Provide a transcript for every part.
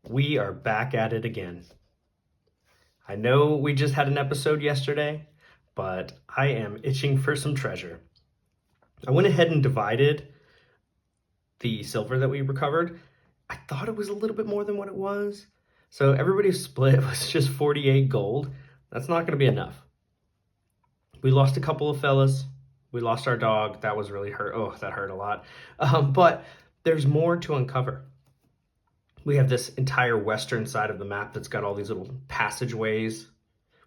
We are back at it again. I know we just had an episode yesterday, but I am itching for some treasure. I went ahead and divided the silver that we recovered. I thought it was a little bit more than what it was. So everybody's split was just 48 gold. That's not going to be enough. We lost a couple of fellas. We lost our dog. That was really hurt. Oh, that hurt a lot. But there's more to uncover. We have this entire western side of the map that's got all these little passageways.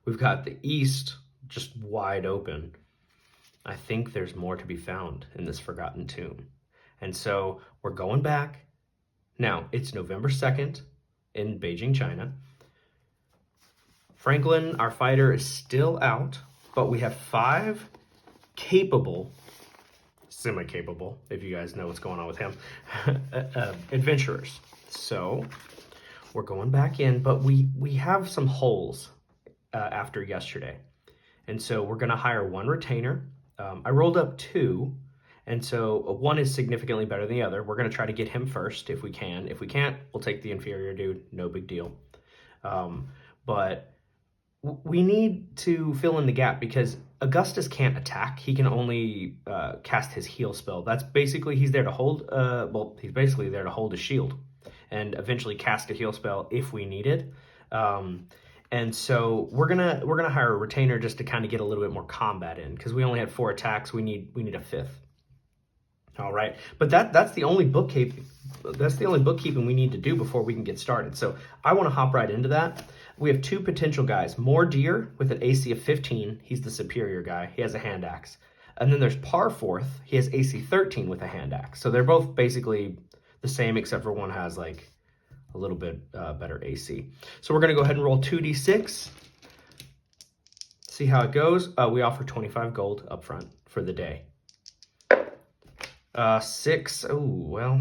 We've got the east just wide open. I think there's more to be found in this forgotten tomb. And so we're going back. Now, it's November 2nd in Beijing, China. Franklin, our fighter, is still out, but we have 5 capable, semi-capable, if you guys know what's going on with him, adventurers. So we're going back in, but we have some holes after yesterday. And so we're going to hire 1 retainer. I rolled up 2, and so 1 is significantly better than the other. We're going to try to get him first if we can. If we can't, we'll take the inferior dude. No big deal. But we need to fill in the gap because Augustus can't attack. He can only cast his heal spell. That's basically, he's there to hold, he's basically there to hold a shield and eventually cast a heal spell if we need it. And so we're gonna hire a retainer just to kind of get a little bit more combat in because we only had 4 attacks. We need a 5th. All right, but that's the only bookkeeping. That's the only bookkeeping we need to do before we can get started. So I want to hop right into that. We have 2 potential guys. More Deer with an AC of 15. He's the superior guy. He has a hand axe. And then there's Parforth. He has AC 13 with a hand axe. So they're both basically the same, except for one has like a little bit better AC. So we're going to go ahead and roll 2d6. See how it goes. We offer 25 gold up front for the day. 6. Oh, well,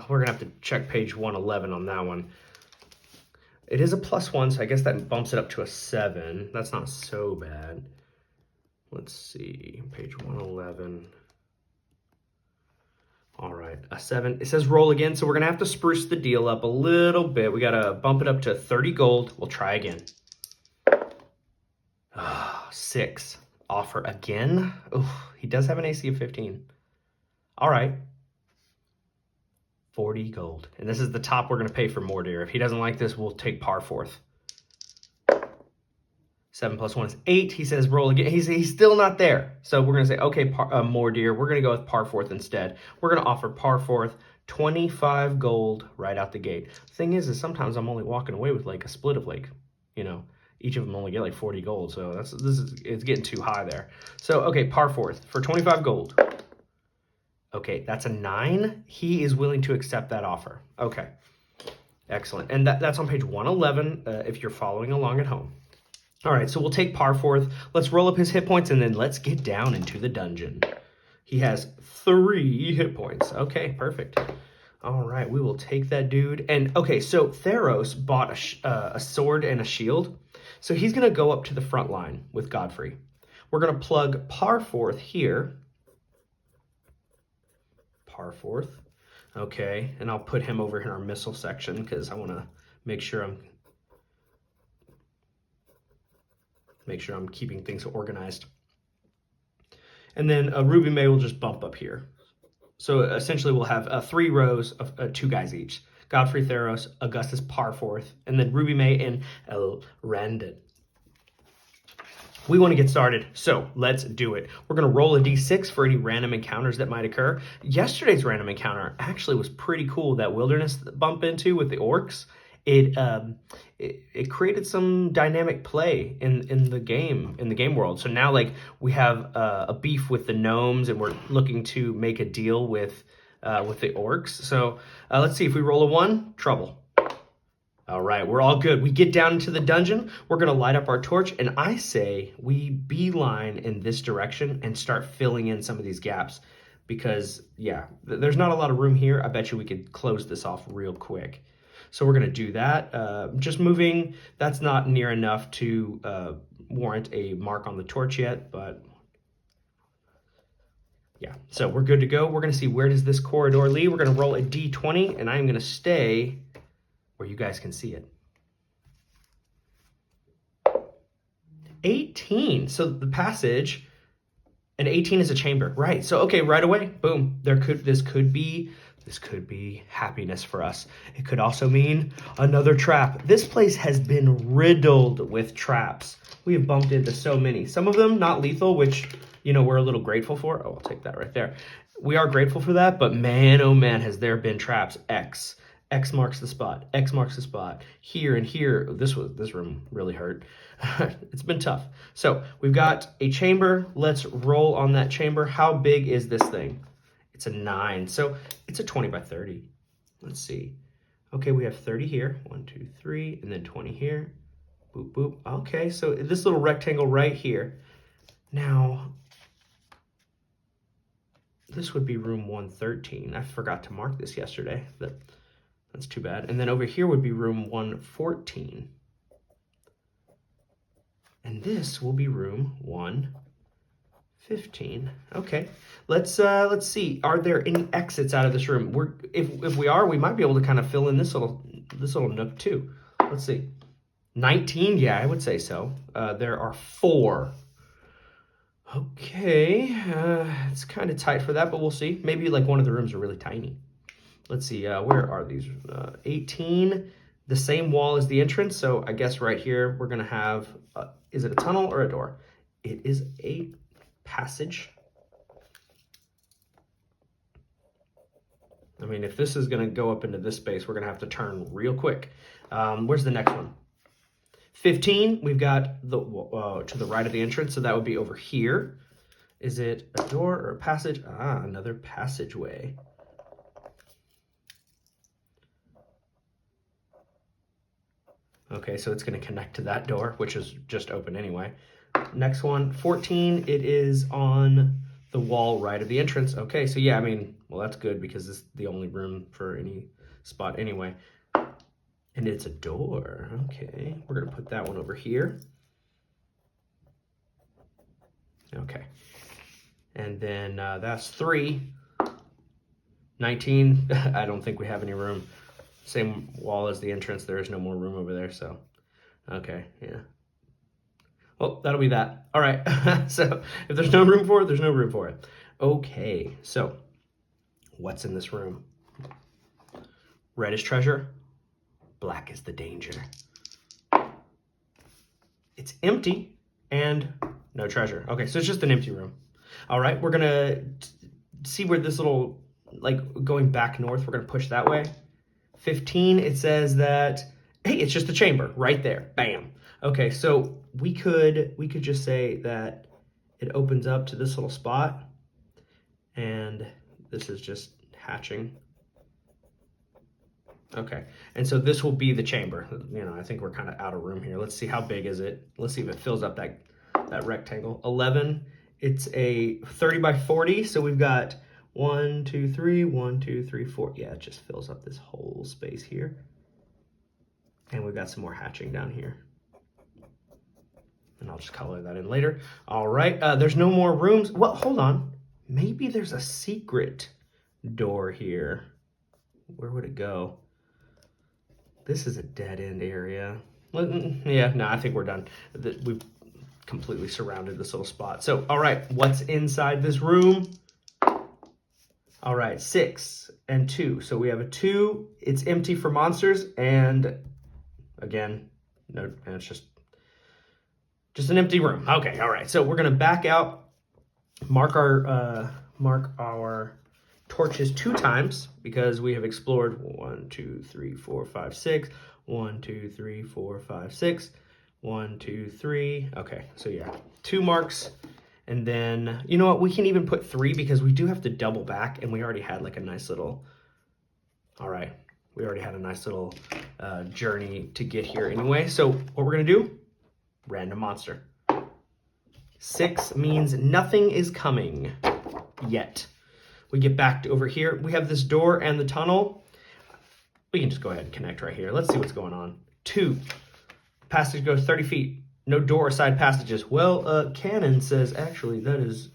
we're going to have to check page 111 on that one. It is a +1, so I guess that bumps it up to a 7. That's not so bad. Let's see, page 111. All right, a 7. It says roll again, so we're going to have to spruce the deal up a little bit. We got to bump it up to 30 gold. We'll try again. 6. Offer again. Oh, he does have an AC of 15. All right. 40 gold. And this is the top we're going to pay for Mordeer. If he doesn't like this, we'll take Parforth. 7 + 1 is 8. He says roll again. He's still not there. So we're going to say, okay, Mordeer. We're going to go with Parforth instead. We're going to offer Parforth 25 gold right out the gate. The thing is sometimes I'm only walking away with like a split of like, each of them only get like 40 gold. So it's getting too high there. So, okay, Parforth for 25 gold. Okay, that's a 9. He is willing to accept that offer. Okay, excellent. And that's on page 111 if you're following along at home. All right, so we'll take Parforth. Let's roll up his hit points, and then let's get down into the dungeon. He has 3 hit points. Okay, perfect. All right, we will take that dude. And, okay, so Theros bought a sword and a shield. So he's going to go up to the front line with Godfrey. We're going to plug Parforth here. Parforth. Okay, and I'll put him over in our missile section because I want to make sure I'm keeping things organized. And then Ruby May will just bump up here. So essentially we'll have 3 rows of 2 guys each. Godfrey Theros, Augustus Parforth, and then Ruby May and El Randon. We want to get started, so let's do it. We're going to roll a d6 for any random encounters that might occur. Yesterday's random encounter actually was pretty cool. That wilderness bump into with the orcs, it created some dynamic play in the game world. So now like we have a beef with the gnomes, and we're looking to make a deal with the orcs. So let's see if we roll a 1, trouble. All right, we're all good. We get down into the dungeon. We're going to light up our torch, and I say we beeline in this direction and start filling in some of these gaps because, yeah, there's not a lot of room here. I bet you we could close this off real quick. So we're going to do that. Just moving, that's not near enough to warrant a mark on the torch yet, but yeah. So we're good to go. We're going to see where does this corridor lead. We're going to roll a d20, and I'm going to stay where you guys can see it. 18. So the passage, and 18 is a chamber, right? So okay, right away, boom. This could be happiness for us. It could also mean another trap. This place has been riddled with traps. We have bumped into so many. Some of them not lethal, which, you know, we're a little grateful for. Oh, I'll take that right there. We are grateful for that, but man, oh man, has there been traps. X marks the spot. X marks the spot. Here and here. This room really hurt. It's been tough. So we've got a chamber. Let's roll on that chamber. How big is this thing? It's a 9. So it's a 20 by 30. Let's see. Okay, we have 30 here. 1, 2, 3, and then 20 here. Boop, boop. Okay, so this little rectangle right here. Now, this would be room 113. I forgot to mark this yesterday. That's too bad. And then over here would be room 114. And this will be room 115. Okay, let's see. Are there any exits out of this room? If we are, we might be able to kind of fill in this little nook too. Let's see. 19. Yeah, I would say so. There are 4. Okay, it's kind of tight for that, but we'll see. Maybe like one of the rooms are really tiny. Let's see. Where are these? 18. The same wall as the entrance. So I guess right here we're gonna have. Is it a tunnel or a door? It is a passage. I mean, if this is going to go up into this space, we're going to have to turn real quick. Where's the next one? 15, we've got the to the right of the entrance, so that would be over here. Is it a door or a passage? Ah, another passageway. Okay, so it's going to connect to that door, which is just open anyway. Next one, 14, it is on the wall right of the entrance. Okay, so yeah, I mean, well, that's good because this is the only room for any spot anyway. And it's a door. Okay, we're going to put that one over here. Okay, and then that's 3. 19, I don't think we have any room. Same wall as the entrance. There is no more room over there, so okay, yeah. Well, that'll be that. All right, so if there's no room for it, there's no room for it. Okay, so what's in this room? Red is treasure, black is the danger. It's empty and no treasure. Okay, so it's just an empty room. All right, we're gonna see where this little, like going back north, we're gonna push that way. 15, it says that, hey, it's just a chamber right there. Bam. Okay, so we could just say that it opens up to this little spot, and this is just hatching. Okay, and so this will be the chamber. You know, I think we're kind of out of room here. Let's see, how big is it? Let's see if it fills up that rectangle. 11, it's a 30 by 40, so we've got 1, 2, 3, 1, 2, 3, 4. Yeah, it just fills up this whole space here. And we've got some more hatching down here. And I'll just color that in later. All right, there's no more rooms. Well, hold on. Maybe there's a secret door here. Where would it go? This is a dead end area. Yeah, no, I think we're done. We've completely surrounded this little spot. So, all right, what's inside this room? All right, 6 and 2. So we have a 2. It's empty for monsters, and again, no, and it's just an empty room. Okay, all right. So we're gonna back out, mark our torches 2 times because we have explored 1, 2, 3, 4, 5, 6. 1, 2, 3, 4, 5, 6. 1, 2, 3. Okay, so yeah, 2 marks. And then, you know what, we can even put 3 because we do have to double back, and we already had like a nice little, all right, we already had a nice little journey to get here anyway. So what we're gonna do, random monster. 6 means nothing is coming yet. We get back to over here. We have this door and the tunnel. We can just go ahead and connect right here. Let's see what's going on. 2, passage goes 30 feet. No door or side passages. Well, Canon says actually that is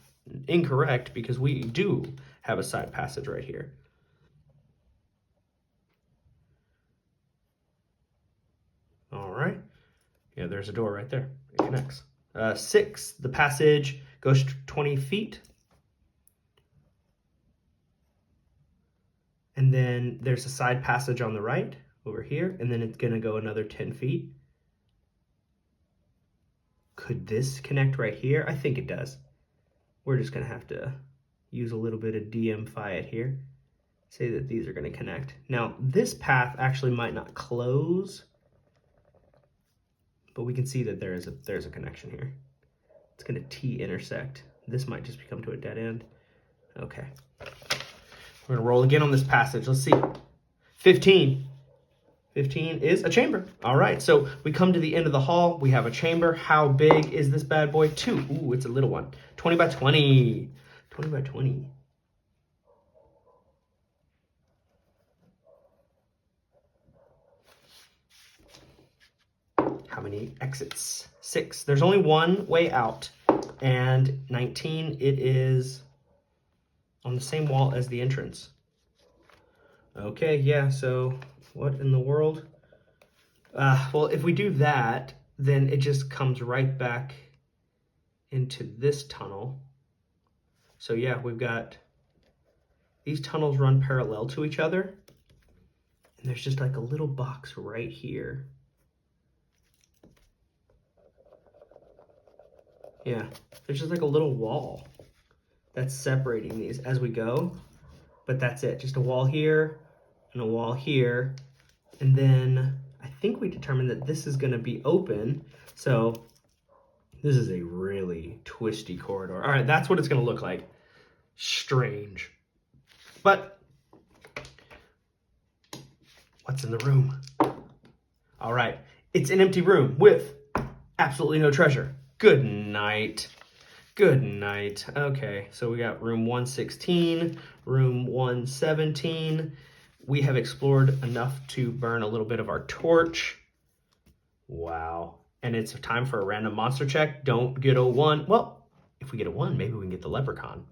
incorrect because we do have a side passage right here. Yeah, there's a door right there. It connects. 6, the passage goes 20 feet. And then there's a side passage on the right over here, and then it's going to go another 10 feet. Could this connect right here? I think it does. We're just going to have to use a little bit of DMFI it here. Say that these are going to connect. Now, this path actually might not close, but we can see that there's a connection here. It's going to T-intersect. This might just become to a dead end. Okay. We're going to roll again on this passage. Let's see. 15. 15 is a chamber. All right, so we come to the end of the hall. We have a chamber. How big is this bad boy? 2. Ooh, it's a little one. 20 by 20. 20 by 20. How many exits? 6. There's only one way out. And 19, it is on the same wall as the entrance. Okay, yeah, so what in the world? Well, if we do that, then it just comes right back into this tunnel. So yeah, we've got these tunnels run parallel to each other. And there's just like a little box right here. Yeah, there's just like a little wall that's separating these as we go. But that's it, just a wall here and a wall here. And then I think we determined that this is gonna be open. So this is a really twisty corridor. All right, that's what it's gonna look like. Strange. But what's in the room? All right, it's an empty room with absolutely no treasure. Good night. Good night. Okay, so we got room 116, room 117. We have explored enough to burn a little bit of our torch. Wow. And it's time for a random monster check. Don't get a 1. Well, if we get a 1, maybe we can get the leprechaun.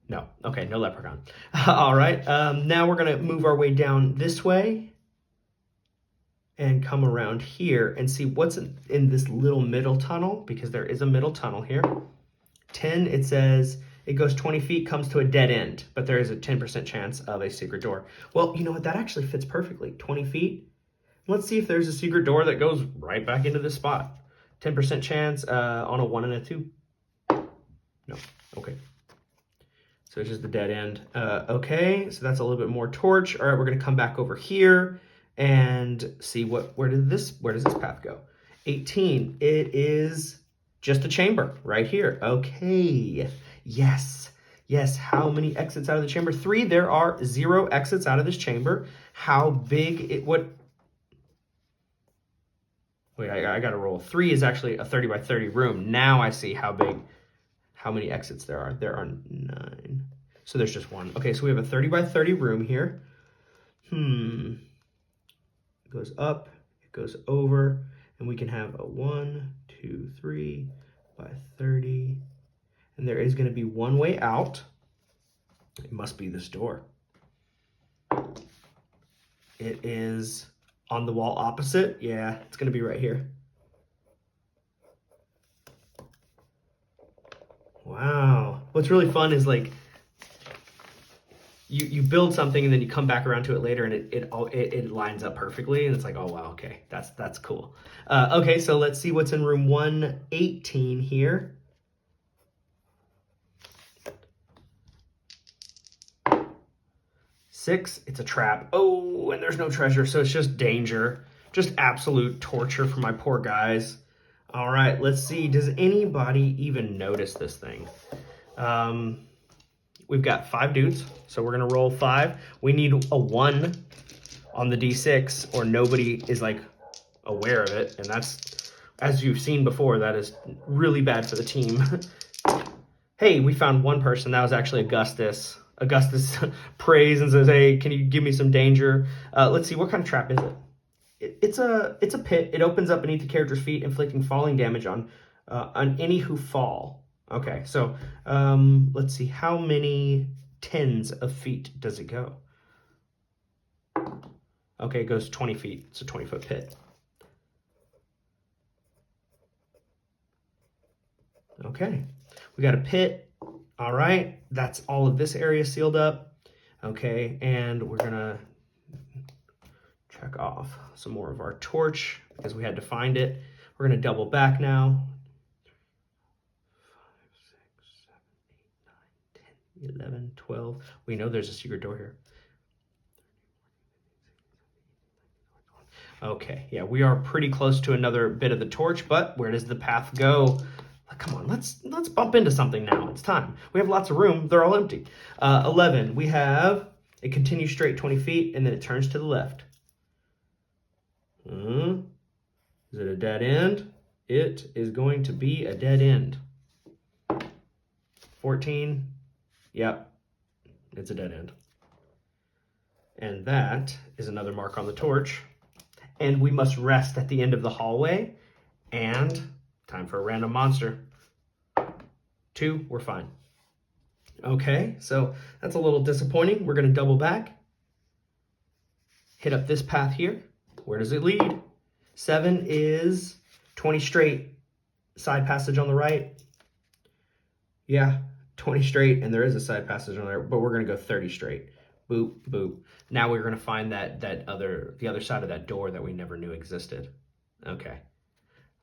No. Okay, no leprechaun. All right, now we're going to move our way down this way and come around here and see what's in this little middle tunnel, because there is a middle tunnel here. 10, it says it goes 20 feet, comes to a dead end, but there is a 10% chance of a secret door. Well, you know what? That actually fits perfectly. 20 feet. Let's see if there's a secret door that goes right back into this spot. 10% chance on a 1 and a 2. No. Okay. So it's just the dead end. Okay, so that's a little bit more torch. All right, we're going to come back over here and see where does this path go? 18, it is just a chamber right here. Okay, yes, how many exits out of the chamber? 3, there are 0 exits out of this chamber. How big wait, I gotta roll. 3 is actually a 30 by 30 room. Now I see how many exits there are. There are 9. So there's just 1. Okay, so we have a 30 by 30 room here. It goes up, it goes over, and we can have a 1, 2, 3 by 30. And there is going to be one way out. It must be this door. It is on the wall opposite. Yeah, it's going to be right here. Wow. What's really fun is like you build something and then you come back around to it later and it lines up perfectly and it's like, oh wow, okay, that's cool. Okay, so let's see what's in room 118 here. Six, it's a trap. Oh, and there's no treasure, so it's just danger. Just absolute torture for my poor guys. All right, let's see. Does anybody even notice this thing? We've got 5 dudes, so we're gonna roll 5. We need a 1 on the D6 or nobody is like aware of it. And that's, as you've seen before, that is really bad for the team. Hey, we found 1 person. That was actually Augustus. Augustus prays and says, hey, can you give me some danger? Let's see, what kind of trap is it? It's a pit. It opens up beneath the character's feet, inflicting falling damage on any who fall. Okay, so let's see, how many tens of feet does it go? Okay, it goes 20 feet. It's a 20-foot pit. Okay, we got a pit. All right, that's all of this area sealed up. Okay, and we're gonna check off some more of our torch because we had to find it. We're gonna double back now. 5, 6, 7, 8, 9, 10, 11, 12. We know there's a secret door here. Okay, yeah, we are pretty close to another bit of the torch, but where does the path go? Come on, let's bump into something now. It's time. We have lots of room. They're all empty. 11, we have it continues straight 20 feet, and then it turns to the left. Is it a dead end? It is going to be a dead end. 14, yep, it's a dead end. And that is another mark on the torch. And we must rest at the end of the hallway. And time for a random monster. 2, we're fine. Okay, so that's a little disappointing. We're going to double back. Hit up this path here. Where does it lead? 7 is 20 straight. Side passage on the right. Yeah, 20 straight, and there is a side passage on there, but we're going to go 30 straight. Boop, boop. Now we're going to find the other side of that door that we never knew existed. Okay.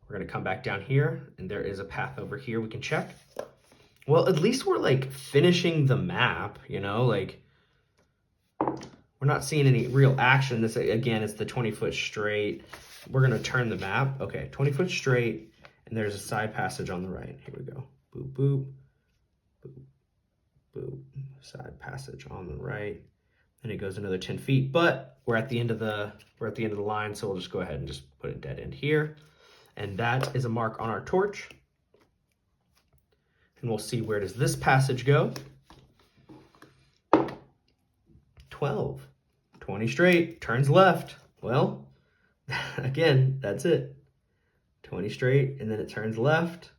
We're going to come back down here, and there is a path over here we can check. Well, at least we're, like, finishing the map, you know? Like, we're not seeing any real action. This, again, it's the 20-foot straight. We're going to turn the map. Okay, 20-foot straight, and there's a side passage on the right. Here we go. Boop, boop, boop, boop. Side passage on the right. And it goes another 10 feet, but we're at the end of the line, so we'll just go ahead and just put a dead end here. And that is a mark on our torch. And we'll see, where does this passage go? 12. 20 straight, turns left. Well, again, that's it. 20 straight, and then it turns left,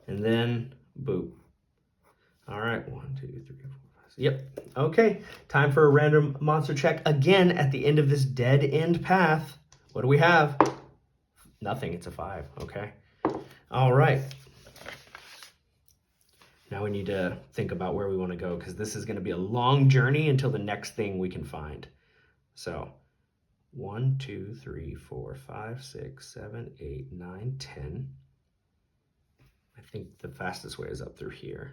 and then boop. All right, 1, 2, 3, 4, 5. Yep. Okay. Time for a random monster check again at the end of this dead end path. What do we have? Nothing. It's a 5. Okay. All right. Now we need to think about where we want to go, because this is going to be a long journey until the next thing we can find. So 1, 2, 3, 4, 5, 6, 7, 8, 9, 10. I think the fastest way is up through here.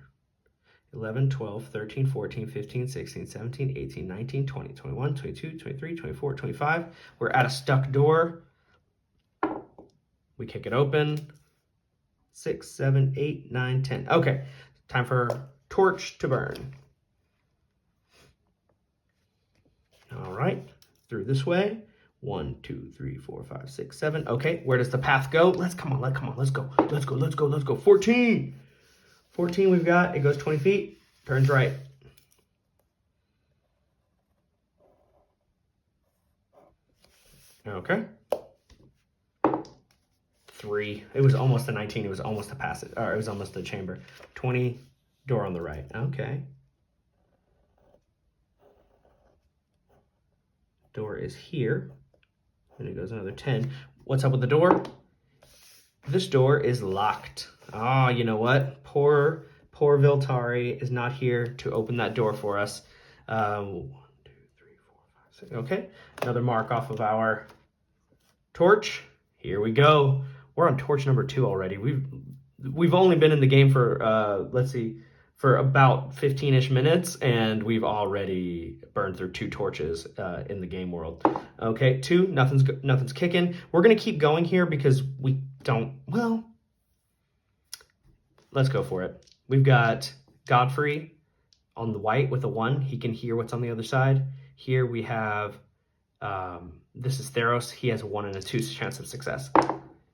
11, 12, 13, 14, 15, 16, 17, 18, 19, 20, 21, 22, 23, 24, 25. We're at a stuck door. We kick it open. 6, 7, 8, 9, 10. Okay, time for torch to burn. All right, through this way. 1, 2, 3, 4, 5, 6, 7. Okay, where does the path go? Let's go. Let's go. 14. 14 we've got. It goes 20 feet. Turns right. Okay. 3. It was almost a 19. It was almost a passage. Or it was almost a chamber. 20. Door on the right. Okay. Door is here. And it goes another 10. What's up with the door? This door is locked. Ah, you know what? Poor Viltari is not here to open that door for us. 1, 2, 3, 4, 5, 6. Okay, another mark off of our torch. Here we go. We're on torch number 2 already. We've only been in the game for let's see, for about 15-ish minutes, and we've already burned through 2 torches in the game world. Okay, 2. Nothing's kicking. We're gonna keep going here because we don't. Well, let's go for it. We've got Godfrey on the white with a 1. He can hear what's on the other side. Here we have, this is Theros. He has a 1 and a 2 chance of success.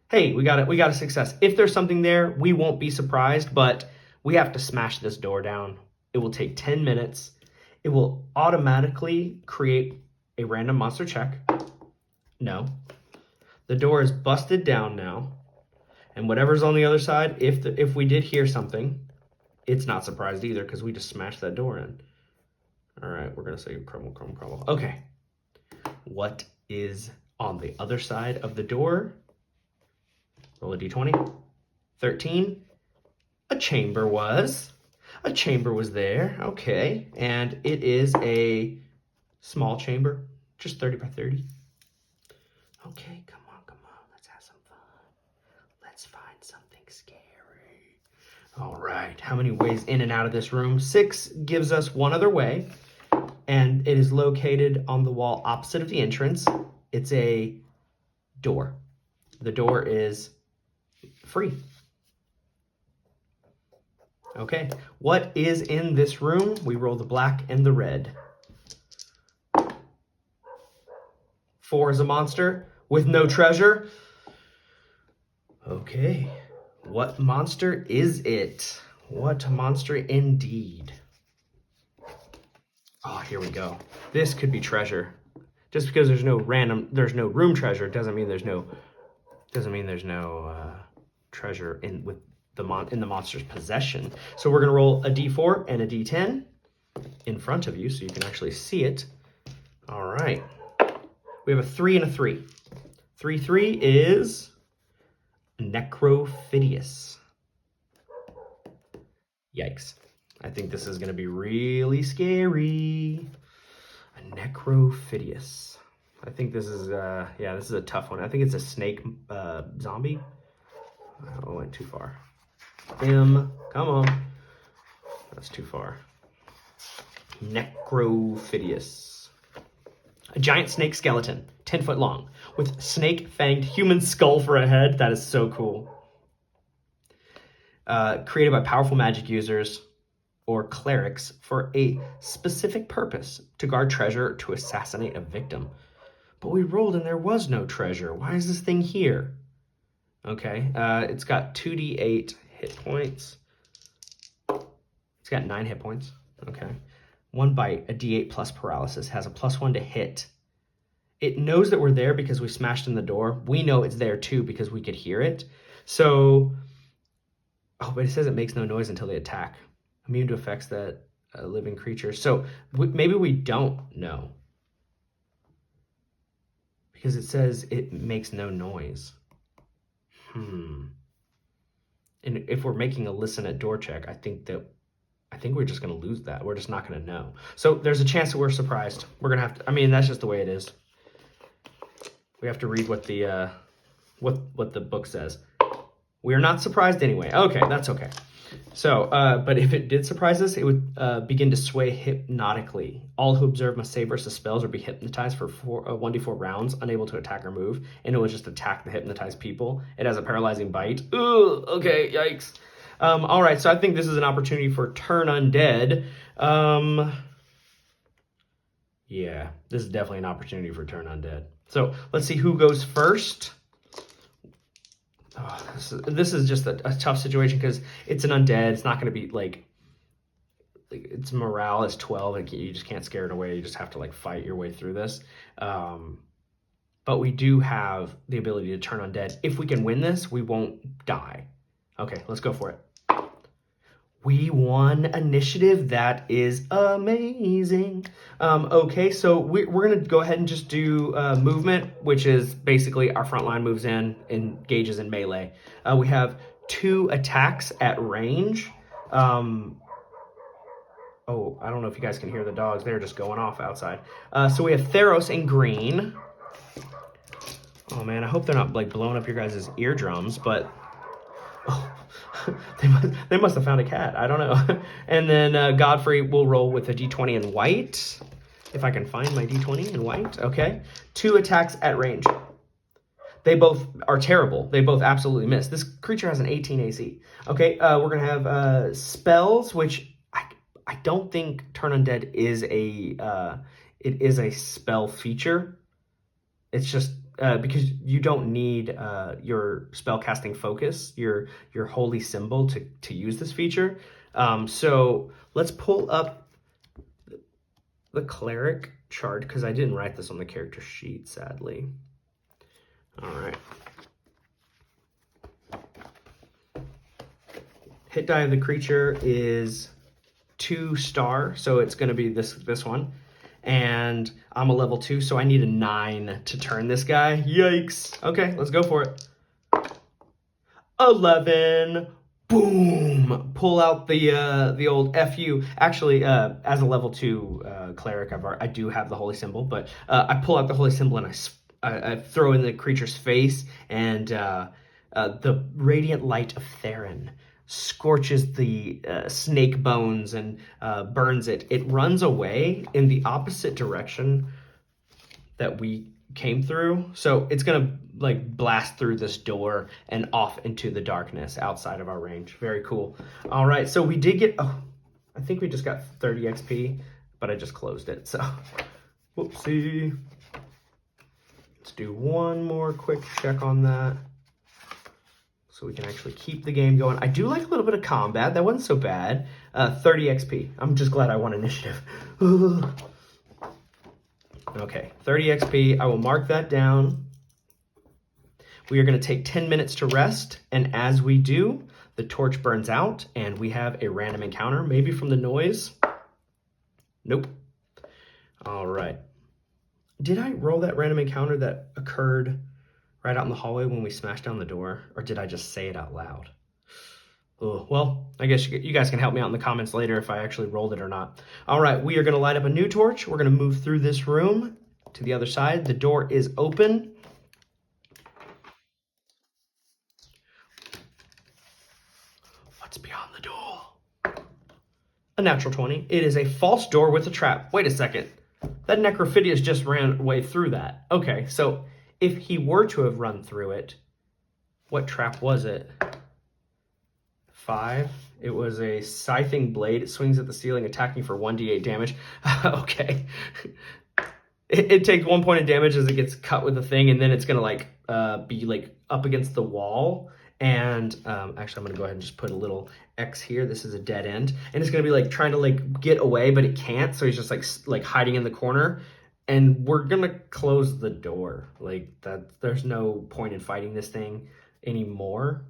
Hey, we got a success. If there's something there, we won't be surprised, but we have to smash this door down. It will take 10 minutes. It will automatically create a random monster check. No. The door is busted down now. And whatever's on the other side, if we did hear something, it's not surprised either because we just smashed that door in. All right, we're going to say crumble, crumble, crumble. Okay. What is on the other side of the door? Roll a d20. 13. A chamber was. A chamber was there. Okay. And it is a small chamber, just 30 by 30. Okay, come on. Let's have some fun. Let's find something scary. All right. How many ways in and out of this room? 6 gives us one other way, and it is located on the wall opposite of the entrance. It's a door. The door is free. Okay, what is in this room? We roll the black and the red. 4 is a monster with no treasure. Okay, what monster is it? What monster indeed? Oh, here we go. This could be treasure. Just because there's no room treasure doesn't mean there's no treasure in the monster's possession. So we're gonna roll a d4 and a d10 in front of you so you can actually see it. All right. We have a 3 and a 3. 3 is necrofidus. Yikes. I think this is gonna be really scary. A necrofidus. I think this is this is a tough one. I think it's a snake zombie. I went too far. Come on. That's too far. Necrofidus. A giant snake skeleton, 10 foot long, with snake-fanged human skull for a head. That is so cool. Created by powerful magic users or clerics for a specific purpose, to guard treasure or to assassinate a victim. But we rolled and there was no treasure. Why is this thing here? Okay, it's got 2d8 hit points. It's got 9 hit points. Okay. 1 bite, a d8 plus paralysis, has a +1 to hit. It knows that we're there because we smashed in the door. We know it's there too because we could hear it. So, but it says it makes no noise until they attack. Immune to effects that living creatures. So maybe we don't know. Because it says it makes no noise. And if we're making a listen at door check, I think we're just going to lose that. We're just not going to know. So there's a chance that we're surprised. We're going to have to, that's just the way it is. We have to read what the what the book says. We are not surprised anyway. Okay, that's okay. So, but if it did surprise us, it would begin to sway hypnotically. All who observe must save versus spells or be hypnotized for 1d4 rounds, unable to attack or move, and it will just attack the hypnotized people. It has a paralyzing bite. Ooh, okay, yikes. All right, so I think this is an opportunity for turn undead. Yeah, this is definitely an opportunity for turn undead. So let's see who goes first. Oh, this is just a tough situation because it's an undead. It's not going to be like its morale is 12. Like, you just can't scare it away. You just have to fight your way through this. But we do have the ability to turn undead. If we can win this, we won't die. Okay, let's go for it. We won initiative. That is amazing. Okay, so we're going to go ahead and just do movement, which is basically our front line moves in, engages in melee. We have 2 attacks at range. Oh, I don't know if you guys can hear the dogs. They're just going off outside. So we have Theros in green. Oh, man, I hope they're not blowing up your guys' eardrums, but... Oh, they must have found a cat. I don't know. And then Godfrey will roll with a d20 in white. If I can find my d20 in white. Okay. 2 attacks at range. They both are terrible. They both absolutely miss. This creature has an 18 AC. Okay. We're going to have spells, which I don't think Turn Undead is a spell feature. It's just because you don't need your spellcasting focus, your holy symbol to use this feature. So let's pull up the cleric chart because I didn't write this on the character sheet, sadly. All right. Hit die of the creature is 2 star, so it's going to be this one. And I'm a level 2, so I need a 9 to turn this guy. Yikes. Okay, let's go for it. 11. Boom. boom, pull out the old FU. Actually, as a level 2 cleric, I do have the holy symbol, but I pull out the holy symbol and I throw in the creature's face, and the radiant light of Theron scorches the snake bones and burns it. It runs away in the opposite direction that we came through. So it's gonna like blast through this door and off into the darkness outside of our range. Very cool. All right, so we did get, oh, I think we just got 30 XP, but I just closed it, so whoopsie. Let's do one more quick check on that so we can actually keep the game going. I do like a little bit of combat. That wasn't so bad. 30 XP. I'm just glad I won initiative. Okay, 30 XP. I will mark that down. We are going to take 10 minutes to rest, and as we do, the torch burns out, and we have a random encounter, maybe from the noise. Nope. All right. Did I roll that random encounter that occurred right out in the hallway when we smashed down the door, or did I just say it out loud? Oh, well, I guess you guys can help me out in the comments later if I actually rolled it or not. All right, we are going to light up a new torch. We're going to move through this room to the other side. The door is open. What's beyond the door? A natural 20. It is a false door with a trap. Wait a second. That necrofidus just ran way through that. Okay, so if he were to have run through it, what trap was it? 5. It was a scything blade. It swings at the ceiling, attacking for 1d8 damage. Okay. It takes 1 point of damage as it gets cut with the thing, and then it's gonna like be like up against the wall. And actually, I'm gonna go ahead and just put a little X here. This is a dead end, and it's gonna be like trying to like get away, but it can't. So he's just like hiding in the corner. And we're gonna close the door. Like that, there's no point in fighting this thing anymore.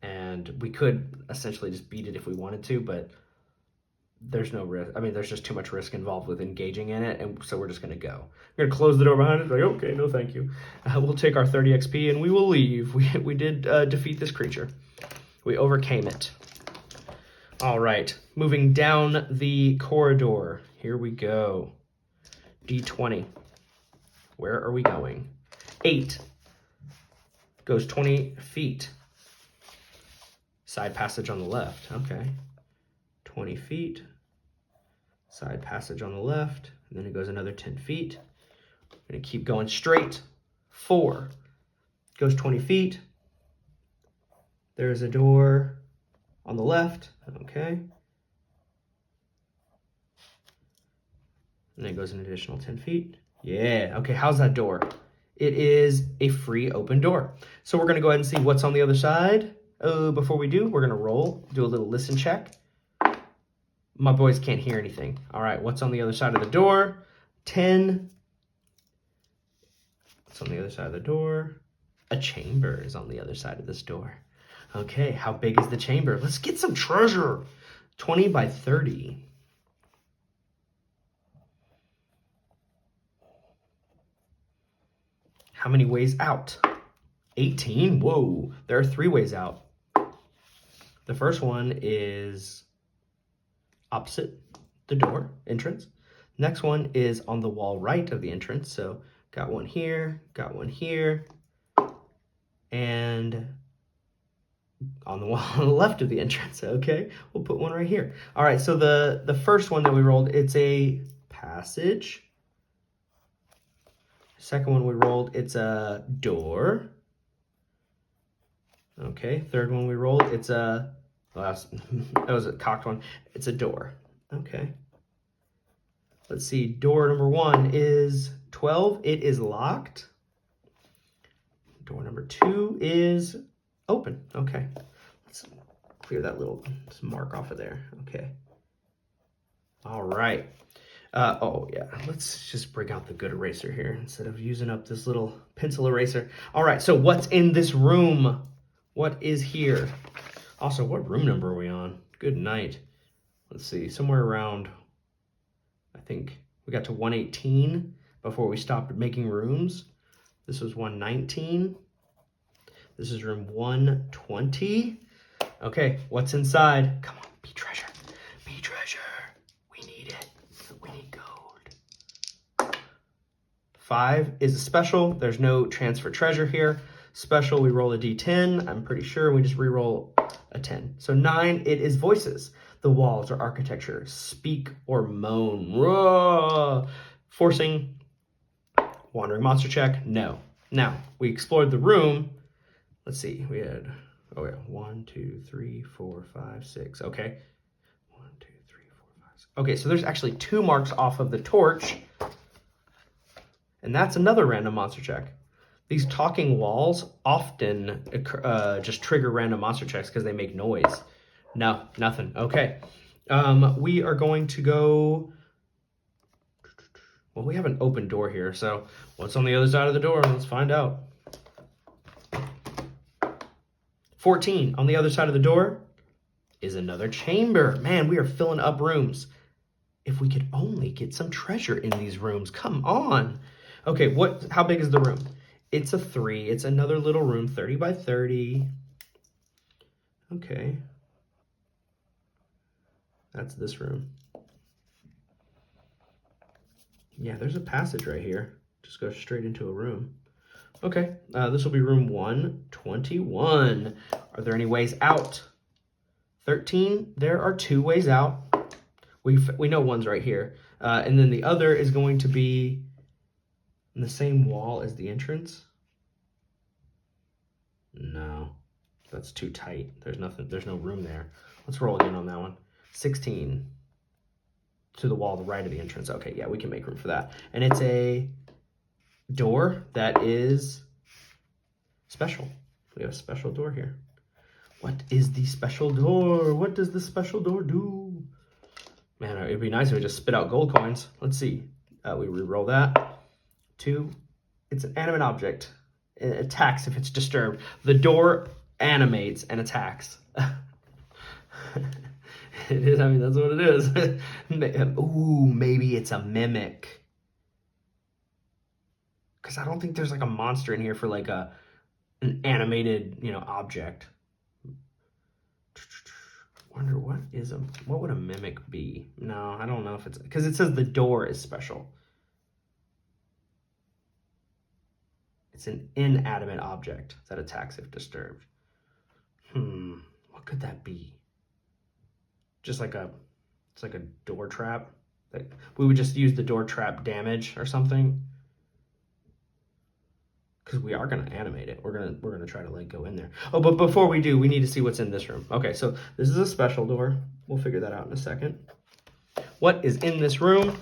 And we could essentially just beat it if we wanted to, but there's no risk. I mean, there's just too much risk involved with engaging in it, and so we're just gonna go. We're gonna close the door behind us. Like, okay, no, thank you. We'll take our 30 XP and we will leave. We did defeat this creature. We overcame it. All right, moving down the corridor. Here we go. D20. Where are we going? 8 goes 20 feet. Side passage on the left. Okay. 20 feet. Side passage on the left. And then it goes another 10 feet. I'm going to keep going straight. 4 goes 20 feet. There's a door on the left. Okay. And then it goes an additional 10 feet. Yeah. Okay, how's that door? It is a free open door. So we're going to go ahead and see what's on the other side. Before we do, we're going to roll, do a little listen check. My boys can't hear anything. All right, what's on the other side of the door? 10. What's on the other side of the door? A chamber is on the other side of this door. Okay, how big is the chamber? Let's get some treasure. 20 by 30. How many ways out? 18? Whoa, there are 3 ways out. The first one is opposite the door entrance. Next one is on the wall right of the entrance. So got one here, and on the wall on the left of the entrance. Okay, we'll put one right here. All right, so the first one that we rolled, it's a passage. Second one we rolled, it's a door. Okay, third one we rolled, it's a, that was a cocked one. It's a door. Okay. Let's see, door number 1 is 12. It is locked. Door number 2 is open. Okay. Let's clear that little mark off of there. Okay. All right. Oh yeah, let's just bring out the good eraser here instead of using up this little pencil eraser. All right, so what's in this room? What is here? Also, what room number are we on? Good night. Let's see, somewhere around, I think we got to 118 before we stopped making rooms. This was 119. This is room 120. Okay, what's inside? Come on, be treasure. Be treasure. We need it. We need gold. 5 is a special. There's no chance for treasure here. Special, we roll a d10. I'm pretty sure we just re-roll a 10. So 9, it is voices. The walls or architecture speak or moan. Roar. Forcing. Wandering monster check. No. Now, we explored the room. Let's see. We had, 1, 2, 3, 4, 5, 6. Okay. 1, 2, 3, 4, 5, 6. Okay, so there's actually 2 marks off of the torch. And that's another random monster check. These talking walls often just trigger random monster checks because they make noise. No, nothing. Okay. We are going to go... Well, we have an open door here, so what's on the other side of the door? Let's find out. 14 on the other side of the door is another chamber. Man, we are filling up rooms. If we could only get some treasure in these rooms. Come on. Okay, how big is the room? It's a 3. It's another little room, 30 by 30. Okay. That's this room. Yeah, there's a passage right here. Just go straight into a room. Okay, this will be room 121. Are there any ways out? 13, there are 2 ways out. We know one's right here. And then the other is going to be in the same wall as the entrance. No, that's too tight. There's no room there. Let's roll again on that one. 16 to the wall, the right of the entrance. Okay, yeah, we can make room for that. And it's a door that is special. We have a special door here. What is the special door? What does the special door do? Man, it'd be nice if we just spit out gold coins. Let's see. We re-roll that. 2, it's an animate object. It attacks if it's disturbed. The door animates and attacks. It is, I mean, that's what it is. Ooh, maybe it's a mimic. Because I don't think there's like a monster in here for like an animated, object. Wonder what would a mimic be? No, I don't know if it's, because it says the door is special. It's an inanimate object that attacks if disturbed. What could that be? It's like a door trap. We would just use the door trap damage or something. Because we are gonna animate it. We're gonna try to like go in there. Oh, but before we do, we need to see what's in this room. Okay, so this is a special door. We'll figure that out in a second. What is in this room?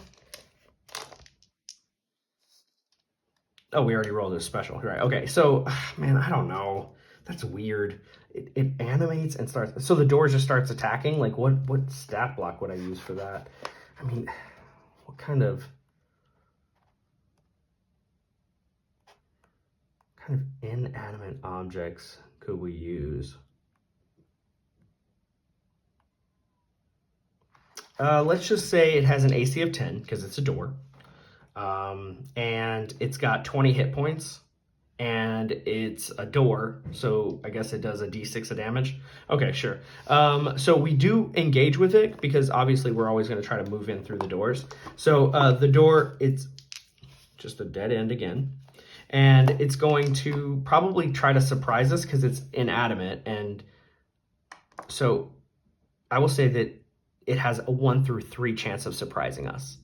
Oh, we already rolled a special, right? Okay, so, man, I don't know. That's weird. It animates and starts, so the door just starts attacking? Like, what stat block would I use for that? I mean, what kind of inanimate objects could we use? Let's just say it has an AC of 10, because it's a door. And it's got 20 hit points, and it's a door, so I guess it does a d6 of damage. Okay, sure. So we do engage with it, because obviously we're always going to try to move in through the doors. So the door, it's just a dead end again, and it's going to probably try to surprise us because it's inanimate, and so I will say that it has a 1 through 3 chance of surprising us.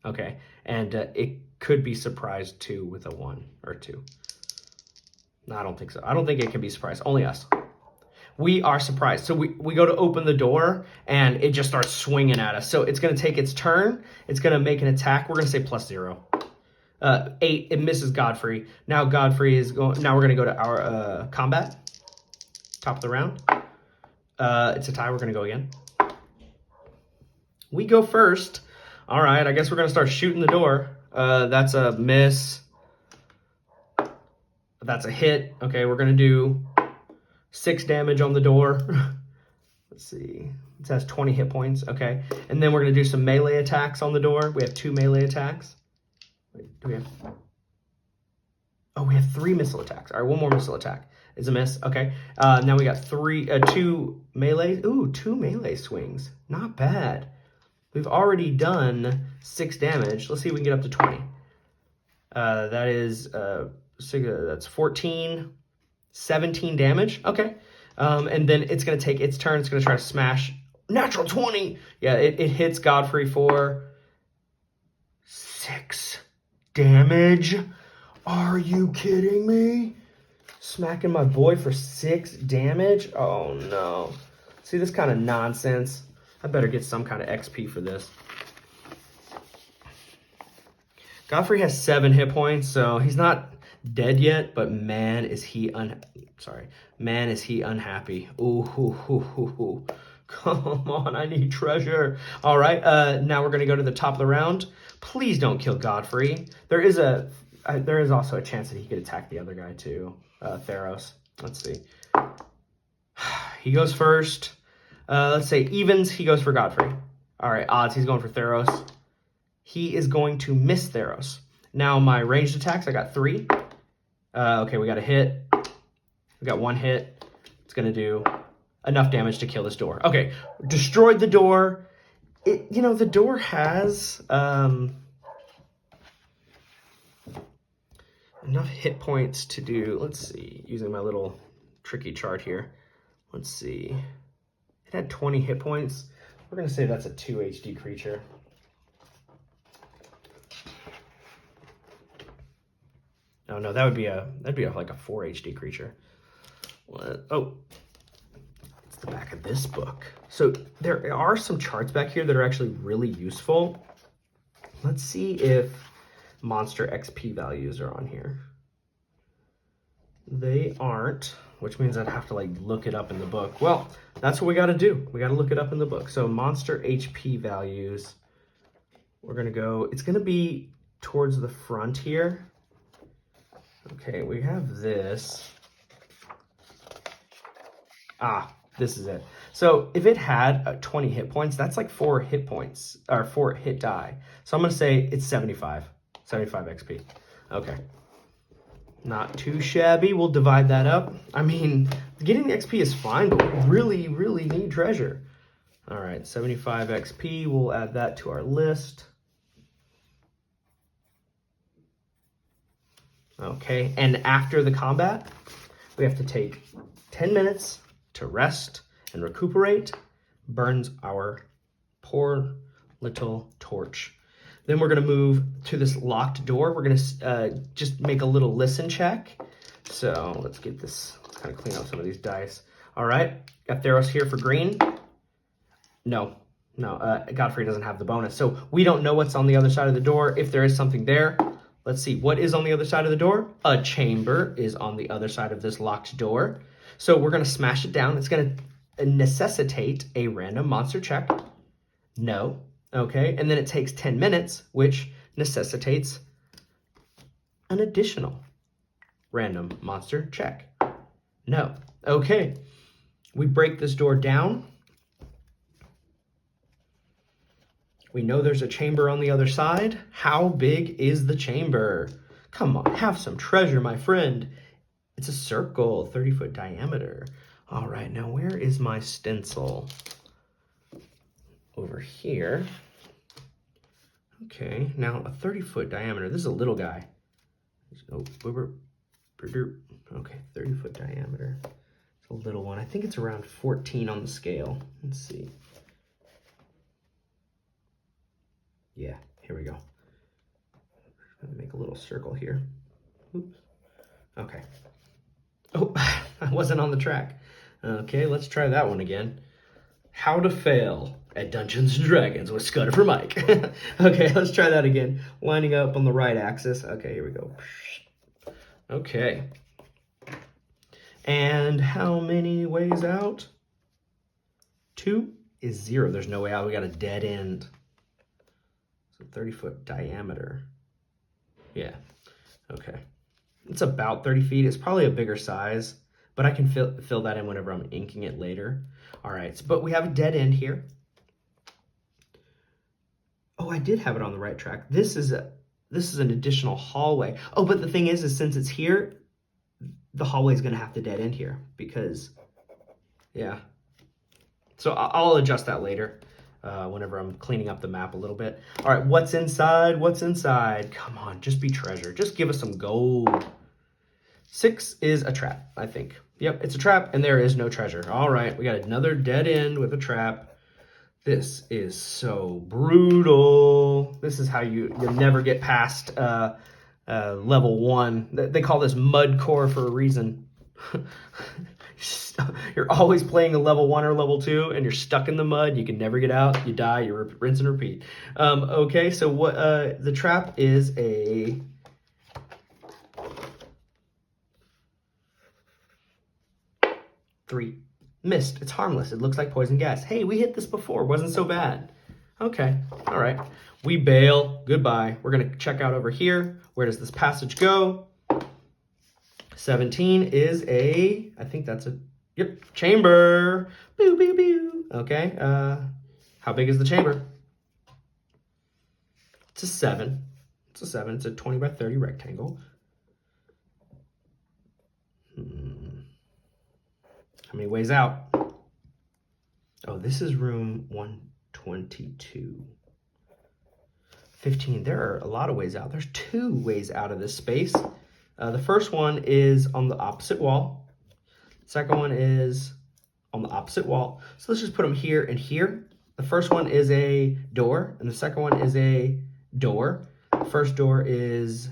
Okay, and it could be surprised too with a 1 or 2. No, I don't think so. I don't think it can be surprised. Only us. We are surprised. So we go to open the door, and it just starts swinging at us. So it's going to take its turn. It's going to make an attack. We're going to say +0. 8, it misses Godfrey. Now Godfrey is going. Now we're going to go to our combat. Top of the round. It's a tie. We're going to go again. We go first. All right, I guess we're going to start shooting the door. That's a miss. That's a hit. Okay, we're going to do 6 damage on the door. Let's see. It has 20 hit points. Okay, and then we're going to do some melee attacks on the door. We have 2 melee attacks. Wait, do we have... Oh, we have 3 missile attacks. All right, 1 more missile attack. Is a miss. Okay. Now we got 2 melee. Ooh, 2 melee swings. Not bad. We've already done 6 damage. Let's see if we can get up to 20. That is that's 14, 17 damage. Okay. And then it's going to take its turn. It's going to try to smash. Natural 20. Yeah, it hits Godfrey for 6 damage. Are you kidding me? Smacking my boy for 6 damage? Oh no. See, this kind of nonsense. I better get some kind of XP for this. Godfrey has 7 hit points, so he's not dead yet, but man, is he unhappy. Ooh. Come on, I need treasure. All right, now we're going to go to the top of the round. Please don't kill Godfrey. There is also a chance that he could attack the other guy too, Theros. Let's see. He goes first. Let's say evens, he goes for Godfrey. All right, odds, he's going for Theros. He is going to miss Theros. Now my ranged attacks, I got 3. Okay, we got a hit. We got 1 hit. It's going to do enough damage to kill this door. Okay, destroyed the door. The door has enough hit points to do, let's see, using my little tricky chart here. Let's see. It had 20 hit points. We're going to say that's a 2 HD creature. Oh no, that'd be like a 4 HD creature. What? Oh, it's the back of this book. So there are some charts back here that are actually really useful. Let's see if monster XP values are on here. They aren't, which means I'd have to look it up in the book. Well, that's what we got to do. We got to look it up in the book. So monster HP values, we're going to go, it's going to be towards the front here. Okay, we have this. This is it. So if it had 20 hit points, that's like 4 hit points, or 4 hit die. So I'm going to say it's 75 XP. Okay. Not too shabby. We'll divide that up. I mean, getting the XP is fine, but we really, really need treasure. All right, 75 XP. We'll add that to our list. Okay, and after the combat, we have to take 10 minutes to rest and recuperate. Burns our poor little torch. Then we're going to move to this locked door. We're going to just make a little listen check. So let's get this, let's kind of clean up some of these dice. All right, got Theros here for green. No, Godfrey doesn't have the bonus. So we don't know what's on the other side of the door. If there is something there, let's see. What is on the other side of the door? A chamber is on the other side of this locked door. So we're going to smash it down. It's going to necessitate a random monster check. No. Okay, and then it takes 10 minutes, which necessitates an additional random monster check. No. Okay, we break this door down. We know there's a chamber on the other side. How big is the chamber? Come on, have some treasure, my friend. It's a circle, 30-foot diameter. All right, now where is my stencil? Over here. Okay, now a 30-foot diameter. This is a little guy. Oh, okay, 30-foot diameter. It's a little one. I think it's around 14 on the scale. Let's see. Yeah, here we go. I'm gonna make a little circle here. Oops. Okay. Oh, I wasn't on the track. Okay, let's try that one again. How to fail at Dungeons & Dragons with Scudder for Mike. Okay, let's try that again. Lining up on the right axis. Okay, here we go. Okay. And how many ways out? 2 is 0. There's no way out. We got a dead end. So 30-foot diameter. Yeah. Okay. It's about 30 feet. It's probably a bigger size, but I can fill that in whenever I'm inking it later. All right, but we have a dead end here. Oh, I did have it on the right track. This is this is an additional hallway. Oh, but the thing is since it's here, the hallway is going to have to dead end here because, yeah. So I'll adjust that later whenever I'm cleaning up the map a little bit. All right, what's inside? What's inside? Come on, just be treasure. Just give us some gold. 6 is a trap, I think. Yep, it's a trap, and there is no treasure. All right, we got another dead end with a trap. This is so brutal. This is how you'll never get past level 1. They call this mud core for a reason. You're always playing a level 1 or level 2, and you're stuck in the mud. You can never get out. You die. You rinse and repeat. Okay, so what the trap is a... Three. Mist. It's harmless. It looks like poison gas. Hey, we hit this before. Wasn't so bad. Okay. All right. We bail. Goodbye. We're going to check out over here. Where does this passage go? 17 is a... I think that's a... Yep. Chamber. Boo, boo, boo. Okay. How big is the chamber? It's a 7. It's a 7. It's a 20 by 30 rectangle. How many ways out? Oh, this is room 122. 15. There are a lot of ways out. There's 2 ways out of this space. The first one is on the opposite wall. Second one is on the opposite wall. So let's just put them here and here. The first one is a door, and the second one is a door. The first door is